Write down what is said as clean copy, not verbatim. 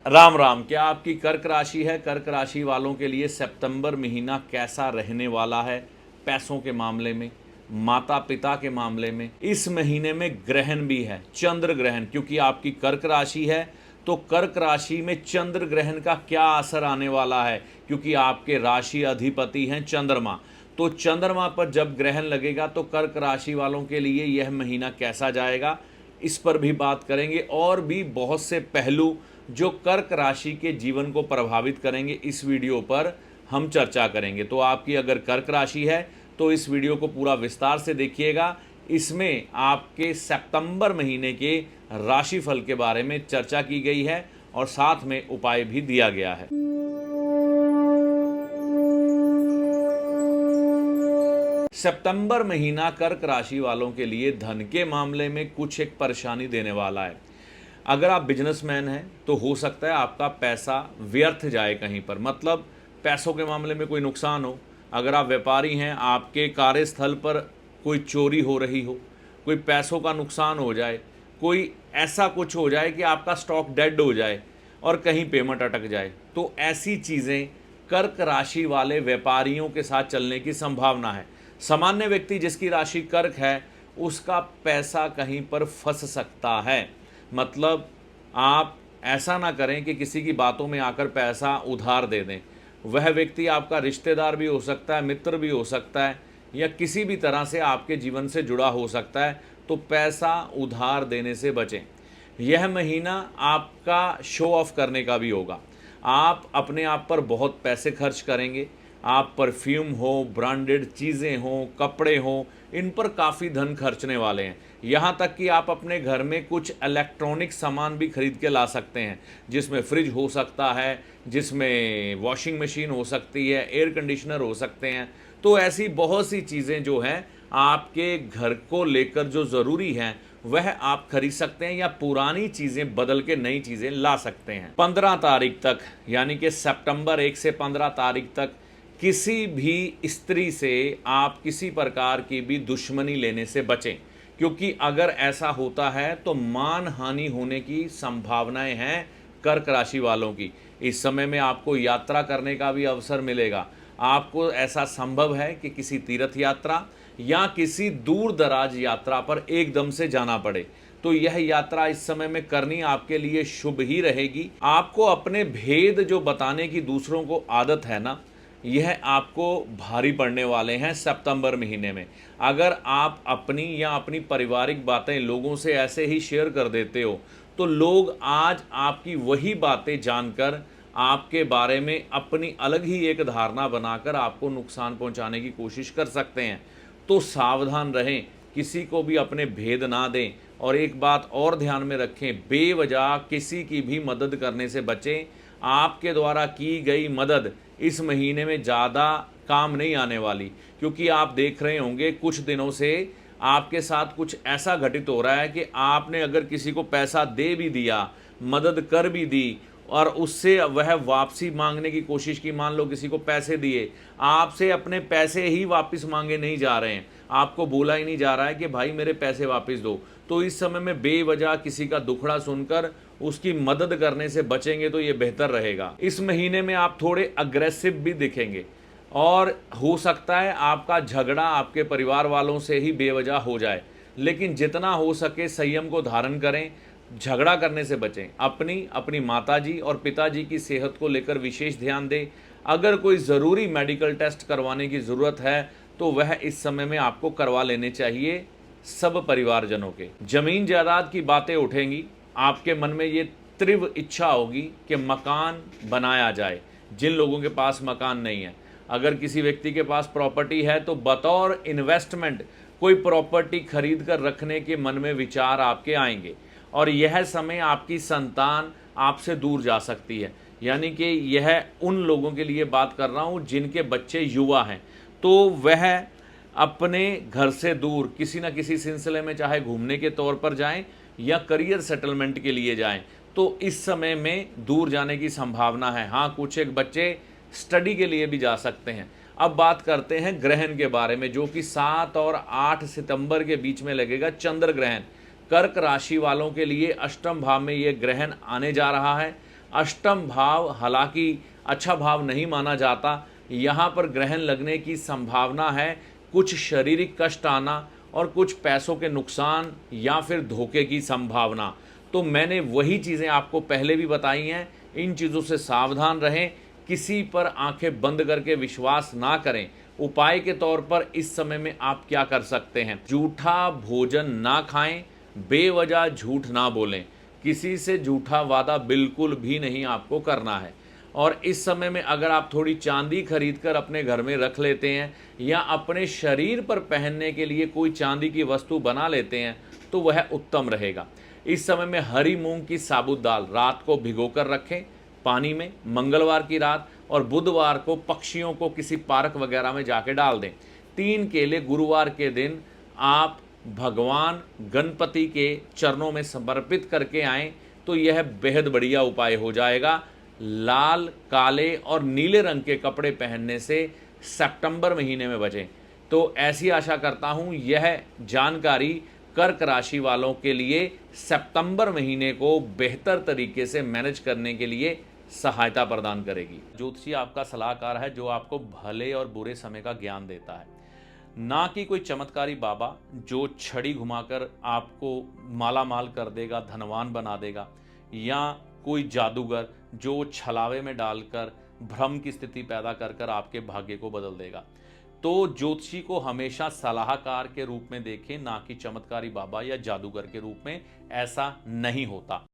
राम राम। क्या आपकी कर्क राशि है? कर्क राशि वालों के लिए सितंबर महीना कैसा रहने वाला है? पैसों के मामले में, माता पिता के मामले में। इस महीने में ग्रहण भी है, चंद्र ग्रहण, क्योंकि आपकी कर्क राशि है। तो कर्क राशि में चंद्र ग्रहण का क्या असर आने वाला है, क्योंकि आपके राशि अधिपति हैं चंद्रमा। तो चंद्रमा पर जब ग्रहण लगेगा तो कर्क राशि वालों के लिए यह महीना कैसा जाएगा, इस पर भी बात करेंगे। और भी बहुत से पहलू जो कर्क राशि के जीवन को प्रभावित करेंगे, इस वीडियो पर हम चर्चा करेंगे। तो आपकी अगर कर्क राशि है तो इस वीडियो को पूरा विस्तार से देखिएगा। इसमें आपके सितंबर महीने के राशिफल के बारे में चर्चा की गई है और साथ में उपाय भी दिया गया है। सितंबर महीना कर्क राशि वालों के लिए धन के मामले में कुछ एक परेशानी देने वाला है। अगर आप बिजनेसमैन हैं तो हो सकता है आपका पैसा व्यर्थ जाए कहीं पर, मतलब पैसों के मामले में कोई नुकसान हो। अगर आप व्यापारी हैं, आपके कार्यस्थल पर कोई चोरी हो रही हो, कोई पैसों का नुकसान हो जाए, कोई ऐसा कुछ हो जाए कि आपका स्टॉक डेड हो जाए और कहीं पेमेंट अटक जाए, तो ऐसी चीज़ें कर्क राशि वाले व्यापारियों के साथ चलने की संभावना है। सामान्य व्यक्ति जिसकी राशि कर्क है, उसका पैसा कहीं पर फंस सकता है। मतलब आप ऐसा ना करें कि किसी की बातों में आकर पैसा उधार दे दें। वह व्यक्ति आपका रिश्तेदार भी हो सकता है, मित्र भी हो सकता है, या किसी भी तरह से आपके जीवन से जुड़ा हो सकता है। तो पैसा उधार देने से बचें। यह महीना आपका शो ऑफ करने का भी होगा। आप अपने आप पर बहुत पैसे खर्च करेंगे। आप परफ्यूम हो, ब्रांडेड चीज़ें हों, कपड़े हों, इन पर काफ़ी धन खर्चने वाले हैं। यहाँ तक कि आप अपने घर में कुछ इलेक्ट्रॉनिक सामान भी खरीद के ला सकते हैं, जिसमें फ्रिज हो सकता है, जिसमें वॉशिंग मशीन हो सकती है, एयर कंडीशनर हो सकते हैं। तो ऐसी बहुत सी चीज़ें जो हैं आपके घर को लेकर जो ज़रूरी हैं, वह आप खरीद सकते हैं, या पुरानी चीज़ें बदल के नई चीज़ें ला सकते हैं। 15 तारीख तक, यानी कि सितंबर 1 से 15 तारीख तक किसी भी स्त्री से आप किसी प्रकार की भी दुश्मनी लेने से बचें, क्योंकि अगर ऐसा होता है तो मान हानि होने की संभावनाएं हैं कर्क राशि वालों की। इस समय में आपको यात्रा करने का भी अवसर मिलेगा। आपको ऐसा संभव है कि किसी तीर्थ यात्रा या किसी दूर दराज यात्रा पर एकदम से जाना पड़े। तो यह यात्रा इस समय में करनी आपके लिए शुभ ही रहेगी। आपको अपने भेद जो बताने की दूसरों को आदत है ना, यह आपको भारी पड़ने वाले हैं सितंबर महीने में। अगर आप अपनी या अपनी पारिवारिक बातें लोगों से ऐसे ही शेयर कर देते हो, तो लोग आज आपकी वही बातें जानकर आपके बारे में अपनी अलग ही एक धारणा बनाकर आपको नुकसान पहुंचाने की कोशिश कर सकते हैं। तो सावधान रहें, किसी को भी अपने भेद ना दें। और एक बात और ध्यान में रखें, बेवजह किसी की भी मदद करने से बचें। आपके द्वारा की गई मदद इस महीने में ज़्यादा काम नहीं आने वाली, क्योंकि आप देख रहे होंगे कुछ दिनों से आपके साथ कुछ ऐसा घटित हो रहा है कि आपने अगर किसी को पैसा दे भी दिया, मदद कर भी दी, और उससे वह वापसी मांगने की कोशिश की। मान लो किसी को पैसे दिए, आपसे अपने पैसे ही वापस मांगे नहीं जा रहे हैं, आपको बोला ही नहीं जा रहा है कि भाई मेरे पैसे वापस दो। तो इस समय में बेवजह किसी का दुखड़ा सुनकर उसकी मदद करने से बचेंगे तो ये बेहतर रहेगा। इस महीने में आप थोड़े अग्रेसिव भी दिखेंगे, और हो सकता है आपका झगड़ा आपके परिवार वालों से ही बेवजह हो जाए। लेकिन जितना हो सके संयम को धारण करें, झगड़ा करने से बचें। अपनी माताजी और पिताजी की सेहत को लेकर विशेष ध्यान दें। अगर कोई ज़रूरी मेडिकल टेस्ट करवाने की ज़रूरत है तो वह इस समय में आपको करवा लेने चाहिए सब परिवारजनों के। जमीन जायदाद की बातें उठेंगी। आपके मन में ये तीव्र इच्छा होगी कि मकान बनाया जाए, जिन लोगों के पास मकान नहीं है। अगर किसी व्यक्ति के पास प्रॉपर्टी है तो बतौर इन्वेस्टमेंट कोई प्रॉपर्टी खरीद कर रखने के मन में विचार आपके आएंगे। और यह समय आपकी संतान आपसे दूर जा सकती है, यानी कि यह उन लोगों के लिए बात कर रहा हूँ जिनके बच्चे युवा हैं। तो वह अपने घर से दूर किसी न किसी सिलसिले में, चाहे घूमने के तौर पर जाएं या करियर सेटलमेंट के लिए जाएं, तो इस समय में दूर जाने की संभावना है। हाँ, कुछ एक बच्चे स्टडी के लिए भी जा सकते हैं। अब बात करते हैं ग्रहण के बारे में, जो कि 7 और 8 सितंबर के बीच में लगेगा, चंद्र ग्रहण। कर्क राशि वालों के लिए अष्टम भाव में यह ग्रहण आने जा रहा है। अष्टम भाव हालांकि अच्छा भाव नहीं माना जाता, यहाँ पर ग्रहण लगने की संभावना है कुछ शारीरिक कष्ट आना और कुछ पैसों के नुकसान या फिर धोखे की संभावना। तो मैंने वही चीज़ें आपको पहले भी बताई हैं, इन चीज़ों से सावधान रहें, किसी पर आंखें बंद करके विश्वास ना करें। उपाय के तौर पर इस समय में आप क्या कर सकते हैं, झूठा भोजन ना खाएं, बेवजह झूठ ना बोलें, किसी से झूठा वादा बिल्कुल भी नहीं आपको करना है। और इस समय में अगर आप थोड़ी चांदी खरीद कर अपने घर में रख लेते हैं या अपने शरीर पर पहनने के लिए कोई चांदी की वस्तु बना लेते हैं तो वह उत्तम रहेगा। इस समय में हरी मूंग की साबुत दाल रात को भिगोकर रखें पानी में मंगलवार की रात, और बुधवार को पक्षियों को किसी पार्क वगैरह में जाके डाल दें। 3 केले गुरुवार के दिन आप भगवान गणपति के चरणों में समर्पित करके आएं तो यह बेहद बढ़िया उपाय हो जाएगा। लाल, काले और नीले रंग के कपड़े पहनने से सितंबर महीने में बचें। तो ऐसी आशा करता हूं यह जानकारी कर्क राशि वालों के लिए सितंबर महीने को बेहतर तरीके से मैनेज करने के लिए सहायता प्रदान करेगी। ज्योतिषी आपका सलाहकार है जो आपको भले और बुरे समय का ज्ञान देता है, ना कि कोई चमत्कारी बाबा जो छड़ी घुमाकर आपको माला माल कर देगा, धनवान बना देगा, या कोई जादूगर जो छलावे में डालकर भ्रम की स्थिति पैदा कर कर आपके भाग्य को बदल देगा। तो ज्योतिषी को हमेशा सलाहकार के रूप में देखें, ना कि चमत्कारी बाबा या जादूगर के रूप में। ऐसा नहीं होता।